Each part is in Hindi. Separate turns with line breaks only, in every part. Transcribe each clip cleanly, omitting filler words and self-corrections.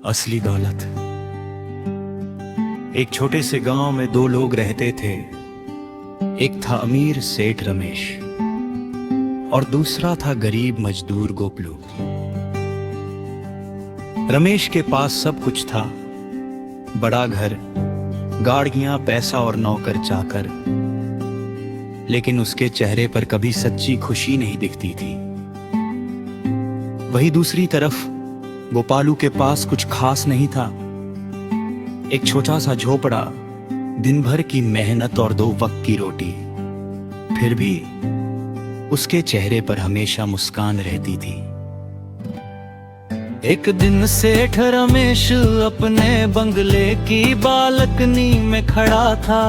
असली दौलत। एक छोटे से गांव में दो लोग रहते थे। एक था अमीर सेठ रमेश और दूसरा था गरीब मजदूर गोपलू। रमेश के पास सब कुछ था, बड़ा घर, गाड़ियां, पैसा और नौकर चाकर, लेकिन उसके चेहरे पर कभी सच्ची खुशी नहीं दिखती थी। वही दूसरी तरफ गोपालू के पास कुछ खास नहीं था। एक छोटा सा झोपड़ा, दिन भर की मेहनत और 2 वक्त की रोटी। फिर भी उसके चेहरे पर हमेशा मुस्कान रहती थी। एक दिन सेठ रमेश अपने बंगले की बालकनी में खड़ा था।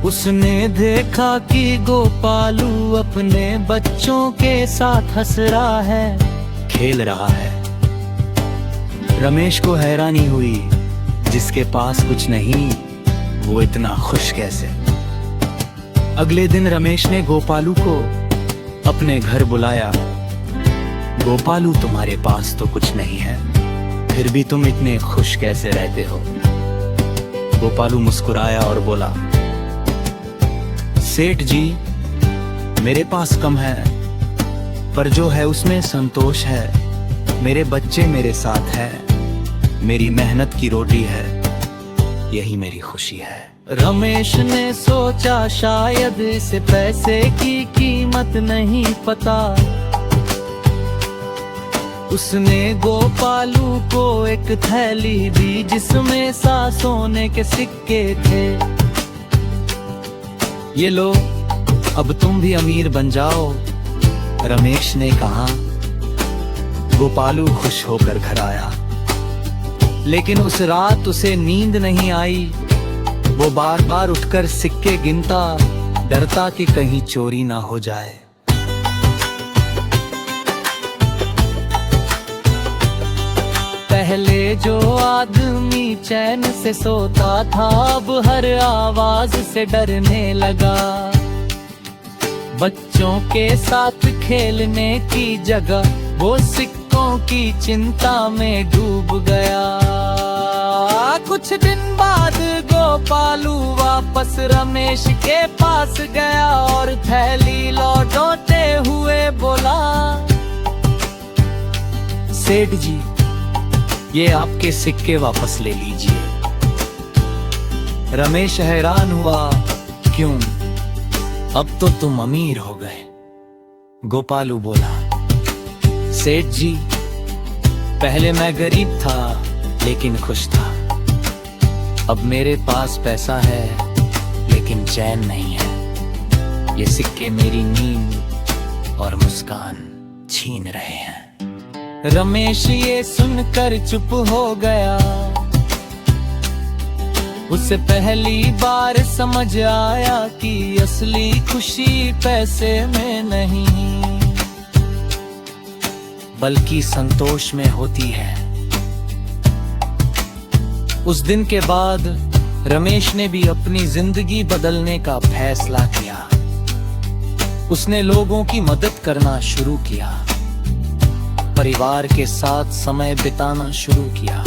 उसने देखा कि गोपालू अपने बच्चों के साथ हंस रहा है, खेल रहा है। रमेश को हैरानी हुई, जिसके पास कुछ नहीं वो इतना खुश कैसे। अगले दिन रमेश ने गोपालू को अपने घर बुलाया। गोपालू, तुम्हारे पास तो कुछ नहीं है, फिर भी तुम इतने खुश कैसे रहते हो? गोपालू मुस्कुराया और बोला, सेठ जी, मेरे पास कम है, पर जो है उसमें संतोष है। मेरे बच्चे मेरे साथ हैं, मेरी मेहनत की रोटी है, यही मेरी खुशी है। रमेश ने सोचा शायद इसे पैसे की कीमत नहीं पता। उसने गोपालू को एक थैली दी जिसमें सोने के सिक्के थे। ये लो, अब तुम भी अमीर बन जाओ, रमेश ने कहा। गोपालू खुश होकर घर आया, लेकिन उस रात उसे नींद नहीं आई। वो बार बार उठकर सिक्के गिनता, डरता कि कहीं चोरी ना हो जाए। पहले जो आदमी चैन से सोता था, अब हर आवाज से डरने लगा। बच्चों के साथ खेलने की जगह वो सिक्कों की चिंता में डूब गया। कुछ दिन बाद गोपालू वापस रमेश के पास गया और थैली लौटाते हुए बोला, सेठ जी, ये आपके सिक्के वापस ले लीजिए। रमेश हैरान हुआ, क्यों? अब तो तुम अमीर हो गए। गोपालू बोला, सेठ जी, पहले मैं गरीब था लेकिन खुश था। अब मेरे पास पैसा है लेकिन चैन नहीं है। ये सिक्के मेरी नींद और मुस्कान छीन रहे हैं। रमेश ये सुनकर चुप हो गया। उसे पहली बार समझ आया कि असली खुशी पैसे में नहीं, बल्कि संतोष में होती है। उस दिन के बाद रमेश ने भी अपनी जिंदगी बदलने का फैसला किया। उसने लोगों की मदद करना शुरू किया, परिवार के साथ समय बिताना शुरू किया।